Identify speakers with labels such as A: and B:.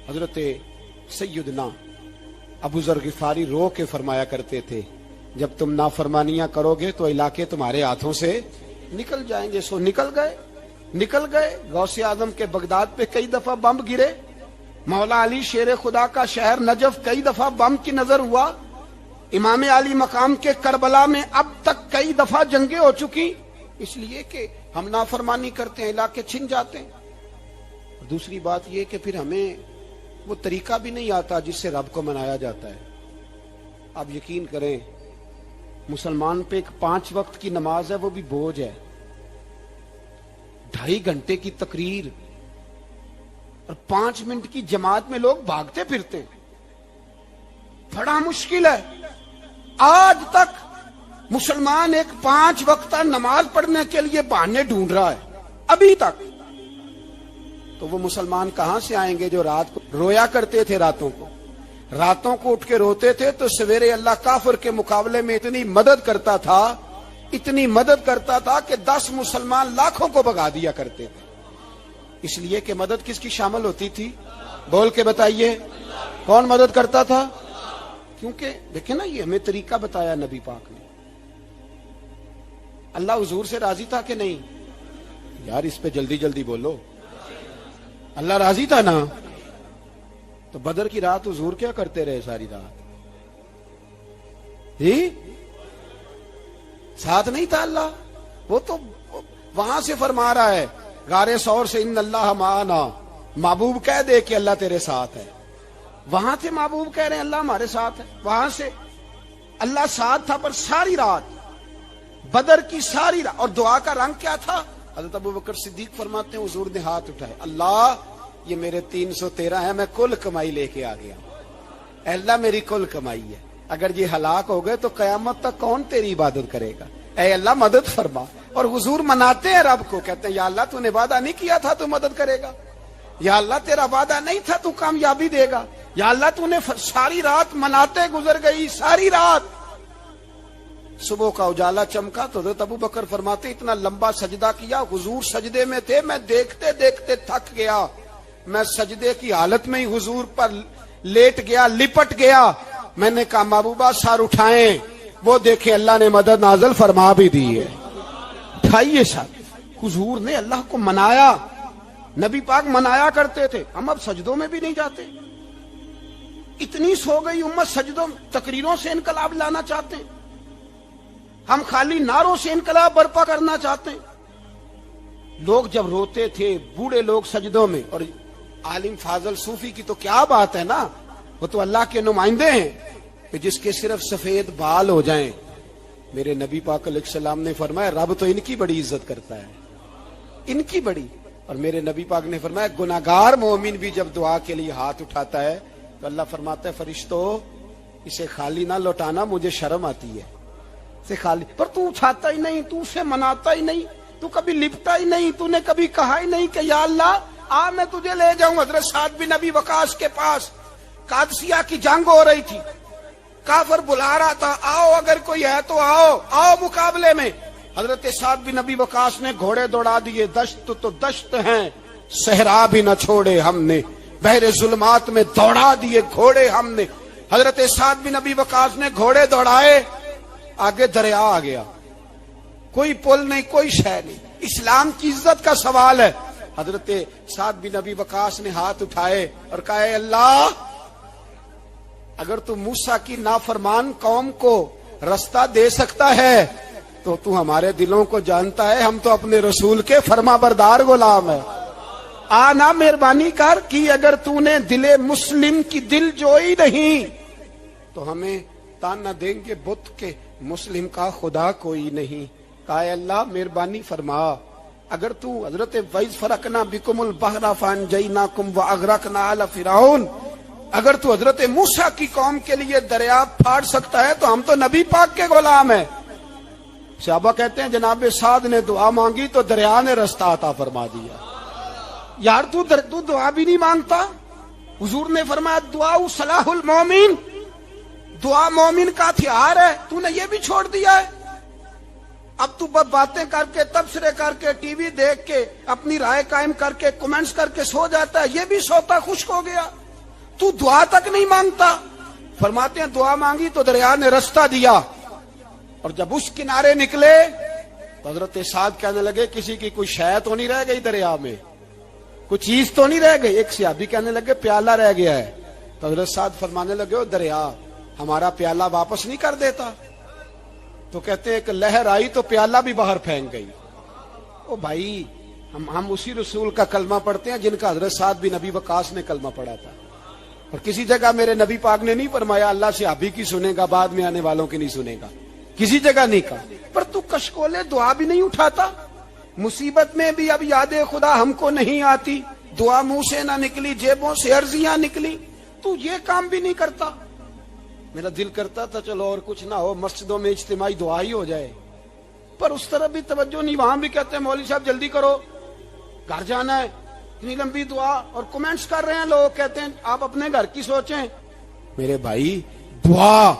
A: حضرت سیدنا ابو ذر غفاری رو کے فرمایا کرتے تھے جب تم نافرمانیاں کرو گے تو علاقے تمہارے ہاتھوں سے نکل جائیں گے. سو نکل گئے. غوث اعظم کے بغداد پہ کئی دفعہ بم گرے. مولا علی شیر خدا کا شہر نجف کئی دفعہ بم کی نظر ہوا. امام علی مقام کے کربلا میں اب تک کئی دفعہ جنگیں ہو چکی، اس لیے کہ ہم نافرمانی کرتے ہیں، علاقے چھن جاتے ہیں. دوسری بات یہ کہ پھر ہمیں وہ طریقہ بھی نہیں آتا جس سے رب کو منایا جاتا ہے. آپ یقین کریں مسلمان پہ ایک 5 وقت کی نماز ہے وہ بھی بوجھ ہے. 2.5 گھنٹے کی تقریر اور 5 منٹ کی جماعت میں لوگ بھاگتے پھرتے ہیں. بڑا مشکل ہے. آج تک مسلمان ایک 5 وقتہ نماز پڑھنے کے لیے بہانے ڈھونڈ رہا ہے ابھی تک. تو وہ مسلمان کہاں سے آئیں گے جو رات کو رویا کرتے تھے، راتوں کو اٹھ کے روتے تھے تو سویرے اللہ کافر کے مقابلے میں اتنی مدد کرتا تھا کہ 10 مسلمان لاکھوں کو بھگا دیا کرتے تھے. اس لیے کہ مدد کس کی شامل ہوتی تھی؟ بول کے بتائیے کون مدد کرتا تھا؟ کیونکہ دیکھیں نا یہ ہمیں طریقہ بتایا نبی پاک نے. اللہ حضور سے راضی تھا کہ نہیں؟ یار اس پہ جلدی جلدی بولو. اللہ راضی تھا نا؟ تو بدر کی رات حضور کیا کرتے رہے ساری رات؟ جی ساتھ نہیں تھا اللہ؟ وہ تو وہاں سے فرما رہا ہے غار ثور سے ان اللہ معنا. محبوب کہہ دے کہ اللہ تیرے ساتھ ہے. وہاں سے محبوب کہہ رہے ہیں اللہ ہمارے ساتھ ہے. وہاں سے اللہ ساتھ تھا. پر ساری رات بدر کی ساری رات. اور دعا کا رنگ کیا تھا؟ حضرت ابوبکر صدیق فرماتے ہیں حضور نے ہاتھ اٹھائے، اللہ یہ میرے 313 ہیں، میں کل کمائی لے کے آ گیا. اے اللہ میری کل کمائی ہے، اگر یہ ہلاک ہو گئے تو قیامت تک کون تیری عبادت کرے گا؟ اے اللہ مدد فرما. اور حضور مناتے ہیں رب کو، کہتے ہیں یا اللہ تو نے وعدہ نہیں کیا تھا تو مدد کرے گا، یا اللہ تیرا وعدہ نہیں تھا تو کامیابی دے گا، یا اللہ تو نے ساری رات مناتے گزر گئی. ساری رات صبح کا اجالا چمکا تو حضرت ابو بکر فرماتے اتنا لمبا سجدہ کیا، حضور سجدے میں تھے، میں دیکھتے دیکھتے تھک گیا. میں سجدے کی حالت میں ہی حضور پر لیٹ گیا، لپٹ گیا. میں نے کہا محبوبہ سر اٹھائیں. وہ دیکھیں اللہ نے مدد نازل فرما بھی دی ہے. اٹھائیے سر. حضور نے اللہ کو منایا. نبی پاک منایا کرتے تھے. ہم اب سجدوں میں بھی نہیں جاتے. اتنی سو گئی امت سجدوں تقریروں سے انقلاب لانا چاہتے ہیں. ہم خالی نعروں سے انقلاب برپا کرنا چاہتے ہیں. لوگ جب روتے تھے بوڑھے لوگ سجدوں میں، اور عالم فاضل صوفی کی تو کیا بات ہے نا، وہ تو اللہ کے نمائندے ہیں کہ جس کے صرف سفید بال ہو جائیں. میرے نبی پاک علیہ السلام نے فرمایا رب تو ان کی بڑی عزت کرتا ہے، ان کی بڑی. اور میرے نبی پاک نے فرمایا گناہگار مومن بھی جب دعا کے لیے ہاتھ اٹھاتا ہے تو اللہ فرماتا ہے فرشتوں اسے خالی نہ لوٹانا، مجھے شرم آتی ہے سے خالی. پر تو اٹھاتا ہی نہیں، تو اسے مناتا ہی نہیں، تو کبھی لپٹا ہی نہیں، تو نے کبھی کہا ہی نہیں کہ یا اللہ آ میں تجھے لے جاؤں. حضرت سعد بن ابی وقاص کے پاس قادسیہ کی جنگ ہو رہی تھی، کافر بلا رہا تھا آؤ اگر کوئی ہے تو آؤ مقابلے میں. حضرت سعد بن ابی وقاص نے گھوڑے دوڑا دیے. دشت تو دشت ہیں صحرا بھی نہ چھوڑے ہم نے، بحر ظلمات میں دوڑا دیے گھوڑے ہم نے. حضرت سعد بن ابی وقاص نے گھوڑے دوڑائے، آگے دریا آ گیا، کوئی پل نہیں، کوئی شے نہیں. اسلام کی عزت کا سوال ہے. حضرت سعد بن ابی وقاص نے ہاتھ اٹھائے اور کہا اے اللہ اگر تو موسیٰ کی نافرمان قوم کو رستہ دے سکتا ہے تو تو ہمارے دلوں کو جانتا ہے، ہم تو اپنے رسول کے فرما بردار غلام ہیں. آنا مہربانی کر کی اگر تو نے دل مسلم کی دل جوئی نہیں تو ہمیں تانا دیں گے بت کے مسلم کا خدا کوئی نہیں. کہا اے اللہ مہربانی فرما اگر تو حضرت وَإِذْ فَرَقْنَا بِكُمُ الْبَحْرَ فَأَنْجَيْنَاكُمْ وَأَغْرَقْنَا آلَ فِرْعَوْنَ، اگر تو حضرت موسیٰ کی قوم کے لیے دریا پھاڑ سکتا ہے تو ہم تو نبی پاک کے غلام ہیں. صحابہ کہتے ہیں جناب سعد نے دعا مانگی تو دریا نے رستہ عطا فرما دیا. یار تو دعا بھی نہیں مانگتا. حضور نے فرمایا دعا صلاح المومن، دعا مومن کا ہتھیار ہے، تو نے یہ بھی چھوڑ دیا ہے. اب تو باتیں کر کے تبصرے کر کے ٹی وی دیکھ کے اپنی رائے قائم کر کے کمنٹس کر کے سو جاتا ہے. یہ بھی سوتا خشک ہو گیا. تو دعا تک نہیں مانگتا. فرماتے ہیں دعا مانگی تو دریا نے رستہ دیا، اور جب اس کنارے نکلے تو حضرت سعد کہنے لگے کسی کی کوئی شے تو نہیں رہ گئی دریا میں، کوئی چیز تو نہیں رہ گئی. ایک صحابی کہنے لگے پیالہ رہ گیا ہے. تو حضرت سعد فرمانے لگے او دریا ہمارا پیالہ واپس نہیں کر دیتا. تو کہتے ہیں کہ لہر آئی تو پیالہ بھی باہر پھینک گئی. او بھائی ہم اسی رسول کا کلمہ پڑھتے ہیں جن کا حضرت سعد بن ابی وقاص نے کلمہ پڑھا تھا. اور کسی جگہ میرے نبی پاک نے نہیں فرمایا اللہ صحابی کی سنے گا بعد میں آنے والوں کی نہیں سنے گا، کسی جگہ نہیں کہا. پر تو کشکولے دعا بھی نہیں اٹھاتا. مصیبت میں بھی اب یاد خدا ہم کو نہیں آتی، دعا منہ سے نہ نکلی جیبوں سے عرضیاں نکلی، تو یہ کام بھی نہیں کرتا. میرا دل کرتا تھا چلو اور کچھ نہ ہو مسجدوں میں اجتماعی دعا ہی ہو جائے، پر اس طرح بھی توجہ نہیں. وہاں بھی کہتے ہیں مولوی صاحب جلدی کرو گھر جانا ہے، اتنی لمبی دعا، اور کمنٹس کر رہے ہیں لوگ کہتے ہیں آپ اپنے گھر کی سوچیں. میرے بھائی دعا